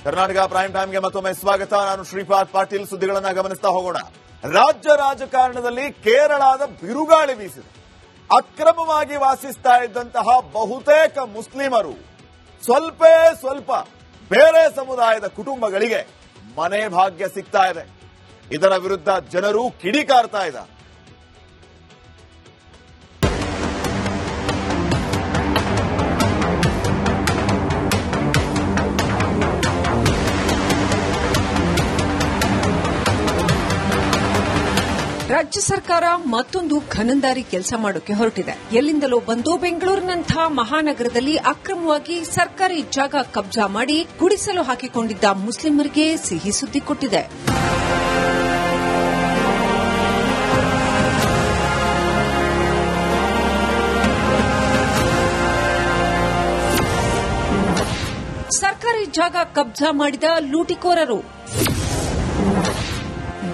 Karnataka prime ಟೈಮ್ಗೆ ಮತ್ತೊಮ್ಮೆ ಸ್ವಾಗತ. ನಾನು ಶ್ರೀಪಾದ್ ಪಾಟೀಲ್. ಸುದ್ದಿಗಳನ್ನ ಗಮನಿಸ್ತಾ ಹೋಗೋಣ. ರಾಜ್ಯ ರಾಜಕಾರಣದಲ್ಲಿ ಕೇರಳದ ಬಿರುಗಾಳಿ ಬೀಸಿದೆ. ಅಕ್ರಮವಾಗಿ ವಾಸಿಸ್ತಾ ಇದ್ದಂತಹ ಬಹುತೇಕ ಮುಸ್ಲಿಮರು ಸ್ವಲ್ಪ ಬೇರೆ ಸಮುದಾಯದ ಕುಟುಂಬಗಳಿಗೆ ಮನೆ ಭಾಗ್ಯ ಸಿಗ್ತಾ ಇದೆ. ಇದರ ವಿರುದ್ಧ ಜನರು ಕಿಡಿಕಾರ್ತಾ ಇದ್ದಾರೆ. ರಾಜ್ಯ ಸರ್ಕಾರ ಮತ್ತೊಂದು ಖನಂದಾರಿ ಕೆಲಸ ಮಾಡೋಕೆ ಹೊರಟಿದೆ. ಎಲ್ಲಿಂದಲೋ ಬಂದು ಬೆಂಗಳೂರಿನಂತಹ ಮಹಾನಗರದಲ್ಲಿ ಅಕ್ರಮವಾಗಿ ಸರ್ಕಾರಿ ಜಾಗ ಕಬ್ಜಾ ಮಾಡಿ ಗುಡಿಸಲು ಹಾಕಿಕೊಂಡಿದ್ದ ಮುಸ್ಲಿಮರಿಗೆ ಸಿಹಿ ಸುದ್ದಿ ಕೊಟ್ಟಿದೆ. ಸರ್ಕಾರಿ ಜಾಗ ಕಬ್ಜಾ ಮಾಡಿದ ಲೂಟಿಕೋರರು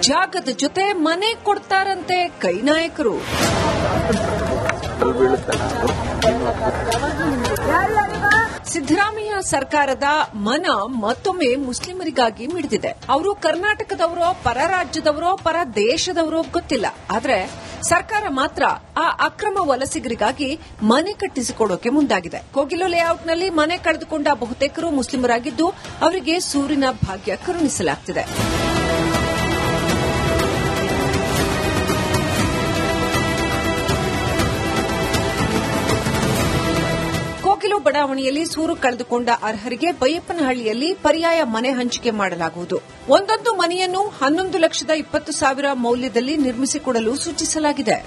ಜಾಗದ ಜೊತೆ ಮನೆ ಕೊಡ್ತಾರಂತೆ ಕೈ ನಾಯಕರು. ಸಿದ್ದರಾಮಯ್ಯ ಸರ್ಕಾರದ ಮನ ಮತ್ತೊಮ್ಮೆ ಮುಸ್ಲಿಮರಿಗಾಗಿ ಮಿಡಿದಿದೆ. ಅವರು ಕರ್ನಾಟಕದವರೋ ಪರ ರಾಜ್ಯದವರೋ ಪರ ದೇಶದವರೋ ಗೊತ್ತಿಲ್ಲ. ಆದರೆ ಸರ್ಕಾರ ಮಾತ್ರ ಆ ಅಕ್ರಮ ವಲಸಿಗರಿಗಾಗಿ ಮನೆ ಕಟ್ಟಿಸಿಕೊಡೋಕೆ ಮುಂದಾಗಿದೆ. ಕೋಗಿಲು ಲೇಔಟ್ನಲ್ಲಿ ಮನೆ ಕಳೆದುಕೊಂಡ ಬಹುತೇಕರು ಮುಸ್ಲಿಮರಾಗಿದ್ದು ಅವರಿಗೆ ಸೂರಿನ ಭಾಗ್ಯ ಕರುಣಿಸಲಾಗುತ್ತಿದೆ. ಕೋಗಿಲು ಬಡಾವಣೆಯಲ್ಲಿ ಸೂರು ಕಳೆದುಕೊಂಡ ಅರ್ಹರಿಗೆ ಬೈಯಪ್ಪನಹಳ್ಳಿಯಲ್ಲಿ ಪರ್ಯಾಯ ಮನೆ ಹಂಚಿಕೆ ಮಾಡಲಾಗುವುದು. ಒಂದೊಂದು ಮನೆಯನ್ನು 11,20,000 ಮೌಲ್ಯದಲ್ಲಿ ನಿರ್ಮಿಸಿಕೊಡಲು ಸೂಚಿಸಲಾಗಿದೆ.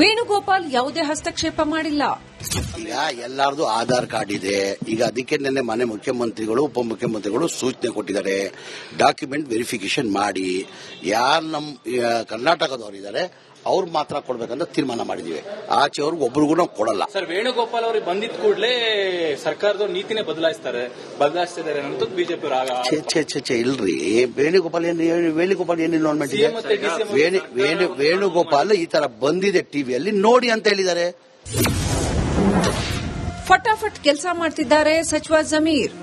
ವೇಣುಗೋಪಾಲ್ ಯಾವುದೇ ಹಸ್ತಕ್ಷೇಪ ಮಾಡಿಲ್ಲ. ಈಗ ಎಲ್ಲಾರ್ದು ಆಧಾರ್ ಕಾರ್ಡ್ ಇದೆ. ಈಗ ಅದಕ್ಕೆ ನಿನ್ನೆ ಮನೆ ಮುಖ್ಯಮಂತ್ರಿಗಳು ಉಪಮುಖ್ಯಮಂತ್ರಿಗಳು ಸೂಚನೆ ಕೊಟ್ಟಿದ್ದಾರೆ. ಡಾಕ್ಯುಮೆಂಟ್ ವೆರಿಫಿಕೇಶನ್ ಮಾಡಿ ಯಾರು ನಮ್ಮ ಕರ್ನಾಟಕದವರಿದ್ದಾರೆ ಅವ್ರು ಮಾತ್ರ ಕೊಡ್ಬೇಕಂತ ತೀರ್ಮಾನ ಮಾಡಿದೀವಿ. ಆಚೆಯವ್ರಿಗೆ ಒಬ್ರಿಗೂ ನಾವು ಕೊಡಲ್ಲ. ಸರ್, ವೇಣುಗೋಪಾಲ್ ಅವ್ರಿಗೆ ಬಂದಿದ್ದ ಕೂಡಲೇ ಸರ್ಕಾರದವ್ರು ನೀತಿನೇ ಬದಲಾಯಿಸ್ತಿದ್ದಾರೆ ಅಂತ ಬಿಜೆಪಿ ಇಲ್ರಿ. ವೇಣುಗೋಪಾಲ್ ಏನು ಇನ್ವಾಲ್ವ್ಮೆಂಟ್ ಇದೆ? ವೇಣುಗೋಪಾಲ್ ಈ ತರ ಬಂದಿದೆ ಟಿವಿಯಲ್ಲಿ ನೋಡಿ ಅಂತ ಹೇಳಿದ್ದಾರೆ. ಫಟಾಫಟ್ ಕೆಲಸ ಮಾಡ್ತಿದ್ದಾರೆ ಸಚಿವ ಜಮೀರ್.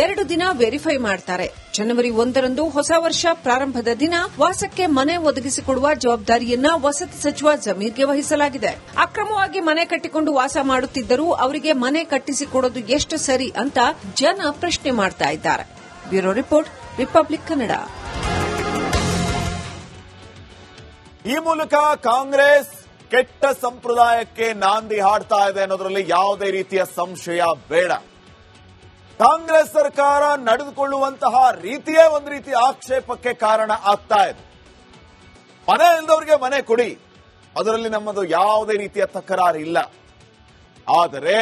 ಎರಡು ದಿನ ವೆರಿಫೈ ಮಾಡ್ತಾರೆ. ಜನವರಿ 1ರಂದು ಹೊಸ ವರ್ಷ ಪ್ರಾರಂಭದ ದಿನ ವಾಸಕ್ಕೆ ಮನೆ ಒದಗಿಸಿಕೊಡುವ ಜವಾಬ್ದಾರಿಯನ್ನ ವಸತಿ ಸಚಿವ ಜಮೀರ್ಗೆ ವಹಿಸಲಾಗಿದೆ. ಅಕ್ರಮವಾಗಿ ಮನೆ ಕಟ್ಟಿಕೊಂಡು ವಾಸ ಮಾಡುತ್ತಿದ್ದರೂ ಅವರಿಗೆ ಮನೆ ಕಟ್ಟಿಸಿಕೊಡೋದು ಎಷ್ಟು ಸರಿ ಅಂತ ಜನ ಪ್ರಶ್ನೆ ಮಾಡ್ತಾ ಇದ್ದಾರೆ. Bureau report, republic Kannada. ಈ ಮೂಲಕ ಕಾಂಗ್ರೆಸ್ ಕೆಟ್ಟ ಸಂಪ್ರದಾಯಕ್ಕೆ ನಾಂದಿ ಹಾಡ್ತಾ ಇದೆ ಅನ್ನೋದ್ರಲ್ಲಿ ಯಾವುದೇ ರೀತಿಯ ಸಂಶಯ ಬೇಡ. ಕಾಂಗ್ರೆಸ್ ಸರ್ಕಾರ ನಡೆದುಕೊಳ್ಳುವಂತಹ ರೀತಿಯೇ ಒಂದು ರೀತಿ ಆಕ್ಷೇಪಕ್ಕೆ ಕಾರಣ ಆಗ್ತಾ ಇದೆ. ಮನೆ ಇಲ್ಲದವರಿಗೆ ಮನೆ ಕೊಡಿ, ಅದರಲ್ಲಿ ನಮ್ಮದು ಯಾವುದೇ ರೀತಿಯ ತಕರಾರು ಇಲ್ಲ. ಆದರೆ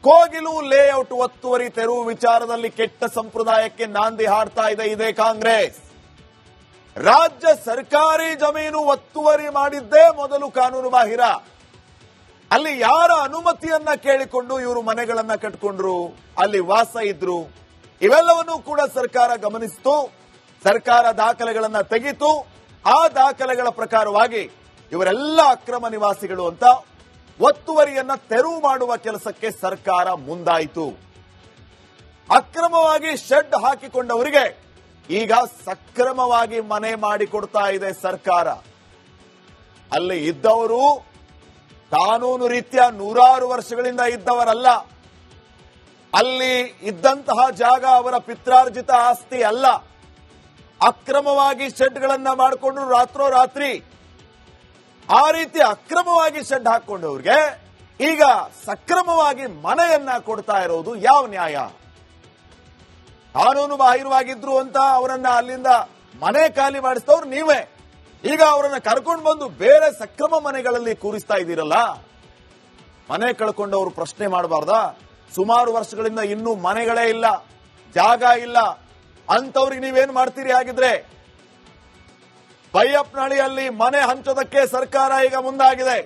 ಕೋಗಿಲು ಲೇಔಟ್ ಒತ್ತುವರಿ ತೆರವು ವಿಚಾರದಲ್ಲಿ ಕೆಟ್ಟ ಸಂಪ್ರದಾಯಕ್ಕೆ ನಾಂದಿ ಹಾಡ್ತಾ ಇದೆ ಇದೇ ಕಾಂಗ್ರೆಸ್. ರಾಜ್ಯ ಸರ್ಕಾರಿ ಜಮೀನು ಒತ್ತುವರಿ ಮಾಡಿದ್ದೇ ಮೊದಲು ಕಾನೂನು ಬಾಹಿರ. ಅಲ್ಲಿ ಯಾರ ಅನುಮತಿಯನ್ನ ಕೇಳಿಕೊಂಡು ಇವರು ಮನೆಗಳನ್ನ ಕಟ್ಕೊಂಡ್ರು, ಅಲ್ಲಿ ವಾಸ ಇದ್ರು, ಇವೆಲ್ಲವನ್ನೂ ಕೂಡ ಸರ್ಕಾರ ಗಮನಿಸಿತು. ಸರ್ಕಾರ ದಾಖಲೆಗಳನ್ನ ತೆಗೆಯಿತು. ಆ ದಾಖಲೆಗಳ ಪ್ರಕಾರವಾಗಿ ಇವರೆಲ್ಲ ಅಕ್ರಮ ನಿವಾಸಿಗಳು ಅಂತ ಒತ್ತುವರಿಯನ್ನ ತೆರವು ಮಾಡುವ ಕೆಲಸಕ್ಕೆ ಸರ್ಕಾರ ಮುಂದಾಯಿತು. ಅಕ್ರಮವಾಗಿ ಶೆಡ್ ಹಾಕಿಕೊಂಡವರಿಗೆ ಈಗ ಸಕ್ರಮವಾಗಿ ಮನೆ ಮಾಡಿಕೊಡ್ತಾ ಇದೆ ಸರ್ಕಾರ. ಅಲ್ಲಿ ಇದ್ದವರು ಕಾನೂನು ರೀತ್ಯ 100 ವರ್ಷಗಳಿಂದ ಇದ್ದವರಲ್ಲ. ಅಲ್ಲಿ ಇದ್ದಂತಹ ಜಾಗ ಅವರ ಪಿತ್ರಾರ್ಜಿತ ಆಸ್ತಿ ಅಲ್ಲ. ಅಕ್ರಮವಾಗಿ ಶೆಡ್ಗಳನ್ನ ಮಾಡಿಕೊಂಡು ರಾತ್ರೋರಾತ್ರಿ ಆ ರೀತಿ ಅಕ್ರಮವಾಗಿ ಶೆಡ್ ಹಾಕೊಂಡವ್ರಿಗೆ ಈಗ ಸಕ್ರಮವಾಗಿ ಮನೆಯನ್ನ ಕೊಡ್ತಾ ಇರೋದು ಯಾವ ನ್ಯಾಯ? ಕಾನೂನು ಬಾಹಿರವಾಗಿದ್ರು ಅಂತ ಅವರನ್ನ ಅಲ್ಲಿಂದ ಮನೆ ಖಾಲಿ ಮಾಡಿಸಿದವ್ರು ನೀವೇ. ಈಗ ಅವರನ್ನ ಕರ್ಕೊಂಡು ಬಂದು ಬೇರೆ ಸಕ್ರಮ ಮನೆಗಳಲ್ಲಿ ಕೂರಿಸ್ತಾ ಇದ್ದೀರಲ್ಲ. ಮನೆ ಕಳ್ಕೊಂಡವರು ಪ್ರಶ್ನೆ ಮಾಡಬಾರ್ದಾ? ಸುಮಾರು ವರ್ಷಗಳಿಂದ ಇನ್ನೂ ಮನೆಗಳೇ ಇಲ್ಲ, ಜಾಗ ಇಲ್ಲ ಅಂತವ್ರಿಗೆ ನೀವೇನ್ ಮಾಡ್ತೀರಿ? ಹಾಗಿದ್ರೆ ಬೈಯಪ್ಪನಹಳ್ಳಿಯಲ್ಲಿ ಮನೆ ಹಂಚೋದಕ್ಕೆ ಸರ್ಕಾರ ಈಗ ಮುಂದಾಗಿದೆ.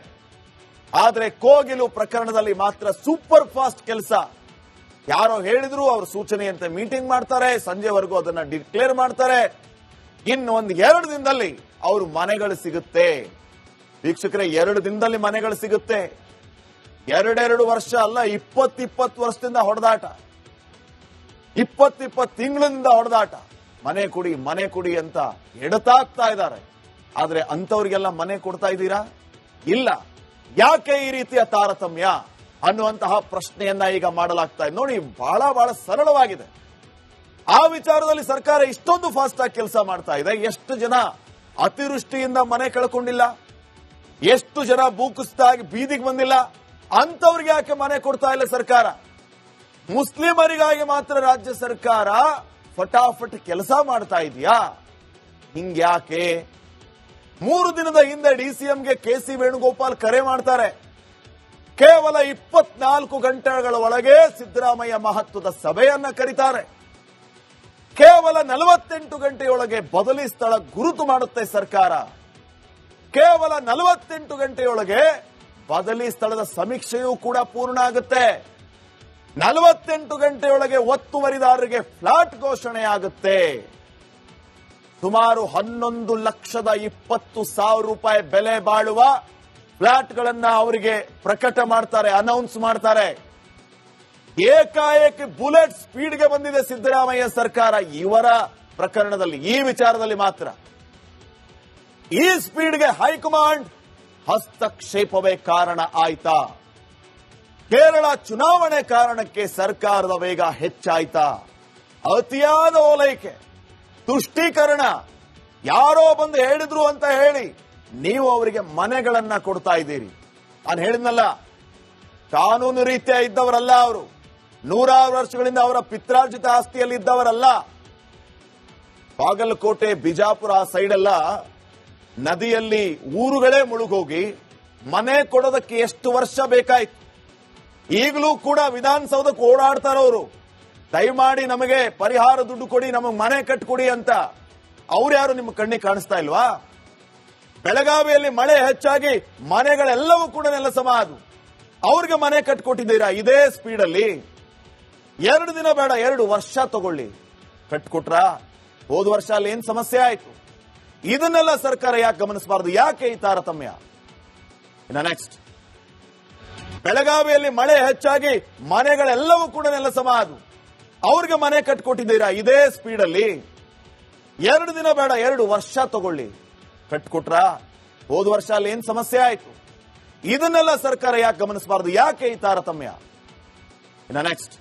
ಆದ್ರೆ ಕೋಗಿಲು ಪ್ರಕರಣದಲ್ಲಿ ಮಾತ್ರ ಸೂಪರ್ ಫಾಸ್ಟ್ ಕೆಲಸ. ಯಾರೋ ಹೇಳಿದ್ರು ಅವ್ರ ಸೂಚನೆಯಂತೆ ಮೀಟಿಂಗ್ ಮಾಡ್ತಾರೆ, ಸಂಜೆವರೆಗೂ ಅದನ್ನ ಡಿಕ್ಲೇರ್ ಮಾಡ್ತಾರೆ. ಇನ್ನು ಒಂದು 2 ದಿನದಲ್ಲಿ ಅವ್ರ ಮನೆಗಳು ಸಿಗುತ್ತೆ. ವೀಕ್ಷಕರೇ, 2 ದಿನದಲ್ಲಿ ಮನೆಗಳು ಸಿಗುತ್ತೆ. 2 ವರ್ಷ ಅಲ್ಲ, 20 ವರ್ಷದಿಂದ ಹೊಡೆದಾಟ, 20 ತಿಂಗಳಿಂದ ಹೊಡೆದಾಟ. ಮನೆ ಕುಡಿ ಅಂತ ಎಡತಾಗ್ತಾ ಇದ್ದಾರೆ. ಆದ್ರೆ ಅಂತವ್ರಿಗೆಲ್ಲ ಮನೆ ಕೊಡ್ತಾ ಇದ್ದೀರಾ? ಇಲ್ಲ. ಯಾಕೆ ಈ ರೀತಿಯ ತಾರತಮ್ಯ ಅನ್ನುವಂತಹ ಪ್ರಶ್ನೆಯನ್ನ ಈಗ ಮಾಡಲಾಗ್ತಾ ಇದೆ. ನೋಡಿ, ಬಹಳ ಸರಳವಾಗಿದೆ. ಆ ವಿಚಾರದಲ್ಲಿ ಸರ್ಕಾರ ಇಷ್ಟೊಂದು ಫಾಸ್ಟ್ ಆಗಿ ಕೆಲಸ ಮಾಡ್ತಾ ಇದೆ. ಎಷ್ಟು ಜನ ಅತಿವೃಷ್ಟಿಯಿಂದ ಮನೆ ಕಳ್ಕೊಂಡಿಲ್ಲ, ಎಷ್ಟು ಜನ ಭೂಕುಸಿತಾಗಿ ಬೀದಿಗೆ ಬಂದಿಲ್ಲ, ಅಂತವ್ರಿಗೆ ಯಾಕೆ ಮನೆ ಕೊಡ್ತಾ ಇಲ್ಲ ಸರ್ಕಾರ? ಮುಸ್ಲಿಮರಿಗಾಗಿ ಮಾತ್ರ ರಾಜ್ಯ ಸರ್ಕಾರ ಫಟಾಫಟ್ ಕೆಲಸ ಮಾಡ್ತಾ ಇದೆಯಾ? ಹಿಂಗ್ಯಾಕೆ? 3 ದಿನದ ಹಿಂದೆ ಡಿಸಿಎಂಗೆ ಕೆಸಿ ವೇಣುಗೋಪಾಲ್ ಕರೆ ಮಾಡ್ತಾರೆ. ಕೇವಲ 24 ಗಂಟೆಗಳ ಒಳಗೆ ಸಿದ್ದರಾಮಯ್ಯ ಮಹತ್ವದ ಸಭೆಯನ್ನ ಕರೀತಾರೆ. ಕೇವಲ 48 ಗಂಟೆಯೊಳಗೆ ಬದಲಿ ಸ್ಥಳ ಗುರುತು ಮಾಡುತ್ತೆ ಸರ್ಕಾರ. ಕೇವಲ 48 ಗಂಟೆಯೊಳಗೆ ಬದಲಿ ಸ್ಥಳದ ಸಮೀಕ್ಷೆಯೂ ಕೂಡ ಪೂರ್ಣ ಆಗುತ್ತೆ. 48 ಗಂಟೆಯೊಳಗೆ ಒತ್ತುವರಿದಾರರಿಗೆ ಫ್ಲಾಟ್ ಘೋಷಣೆ ಆಗುತ್ತೆ. ಸುಮಾರು 11,20,000 ರೂಪಾಯಿ ಬೆಲೆ ಬಾಳುವ ಫ್ಲಾಟ್ಗಳನ್ನ ಅವರಿಗೆ ಪ್ರಕಟ ಮಾಡ್ತಾರೆ, ಅನೌನ್ಸ್ ಮಾಡ್ತಾರೆ. ಏಕಾಏಕಿ ಬುಲೆಟ್ ಸ್ಪೀಡ್ಗೆ ಬಂದಿದೆ ಸಿದ್ದರಾಮಯ್ಯ ಸರ್ಕಾರ ಇವರ ಪ್ರಕರಣದಲ್ಲಿ, ಈ ವಿಚಾರದಲ್ಲಿ ಮಾತ್ರ. ಈ ಸ್ಪೀಡ್ಗೆ ಹೈಕಮಾಂಡ್ ಹಸ್ತಕ್ಷೇಪವೇ ಕಾರಣ ಆಯ್ತಾ? ಕೇರಳ ಚುನಾವಣೆ ಕಾರಣಕ್ಕೆ ಸರ್ಕಾರದ ವೇಗ ಹೆಚ್ಚಾಯ್ತಾ? ಅತಿಯಾದ ಓಲೈಕೆ, ತುಷ್ಟೀಕರಣ, ಯಾರೋ ಬಂದು ಹೇಳಿದ್ರು ಅಂತ ಹೇಳಿ ನೀವು ಅವರಿಗೆ ಮನೆಗಳನ್ನ ಕೊಡ್ತಾ ಇದ್ದೀರಿ. ನಾನು ಹೇಳಿದ್ನಲ್ಲ, ಕಾನೂನು ರೀತಿಯ ಇದ್ದವರಲ್ಲ ಅವರು. 100 ವರ್ಷಗಳಿಂದ ಅವರ ಪಿತ್ರಾರ್ಜಿತ ಆಸ್ತಿಯಲ್ಲಿ ಇದ್ದವರಲ್ಲ. ಬಾಗಲಕೋಟೆ, ಬಿಜಾಪುರ ಆ ಸೈಡೆಲ್ಲ ನದಿಯಲ್ಲಿ ಊರುಗಳೇ ಮುಳುಗೋಗಿ ಮನೆ ಕೊಡೋದಕ್ಕೆ ಎಷ್ಟು ವರ್ಷ ಬೇಕಾಯ್ತು. ಈಗಲೂ ಕೂಡ ವಿಧಾನಸೌಧಕ್ಕೆ ಓಡಾಡ್ತಾರವರು, ದಯಮಾಡಿ ನಮಗೆ ಪರಿಹಾರ ದುಡ್ಡು ಕೊಡಿ, ನಮಗೆ ಮನೆ ಕಟ್ಕೊಡಿ ಅಂತ. ಅವ್ರು ಯಾರು ನಿಮ್ಮ ಕಣ್ಣಿಗೆ ಕಾಣಿಸ್ತಾ ಇಲ್ವಾ? ಬೆಳಗಾವಿಯಲ್ಲಿ ಮಳೆ ಹೆಚ್ಚಾಗಿ ಮನೆಗಳೆಲ್ಲವೂ ಕೂಡ ನೆಲಸಮ ಆದವು. ಅವ್ರಿಗೆ ಮನೆ ಕಟ್ಕೊಟ್ಟಿದ್ದೀರಾ ಇದೇ ಸ್ಪೀಡಲ್ಲಿ? 2 ದಿನ ಬೇಡ, 2 ವರ್ಷ ತಗೊಳ್ಳಿ, ಕಟ್ಕೊಟ್ರ? ಹೋದ ವರ್ಷ ಅಲ್ಲಿ ಏನ್ ಸಮಸ್ಯೆ ಆಯ್ತು? ಇದನ್ನೆಲ್ಲ ಸರ್ಕಾರ ಯಾಕೆ ಗಮನಿಸಬಾರದು? ಯಾಕೆ ಈ ತಾರತಮ್ಯ? ಇನ್ನ ನೆಕ್ಸ್ಟ್, ಬೆಳಗಾವಿಯಲ್ಲಿ ಮಳೆ ಹೆಚ್ಚಾಗಿ ಮನೆಗಳೆಲ್ಲವೂ ಕೂಡ ನೆಲಸಮ ಆದವು. ಅವ್ರಿಗೆ ಮನೆ ಕಟ್ಕೊಟ್ಟಿದ್ದೀರಾ ಇದೇ ಸ್ಪೀಡಲ್ಲಿ? 2 ದಿನ ಬೇಡ, 2 ವರ್ಷ ತಗೊಳ್ಳಿ, ಕಟ್ಕೊಟ್ರ? ಹೋದ ವರ್ಷ ಅಲ್ಲಿ ಏನ್ ಸಮಸ್ಯೆ ಆಯ್ತು? ಇದನ್ನೆಲ್ಲ ಸರ್ಕಾರ ಯಾಕೆ ಗಮನಿಸಬಾರದು? ಯಾಕೆ ಈ ತಾರತಮ್ಯ? ಇನ್ನ ನೆಕ್ಸ್ಟ್,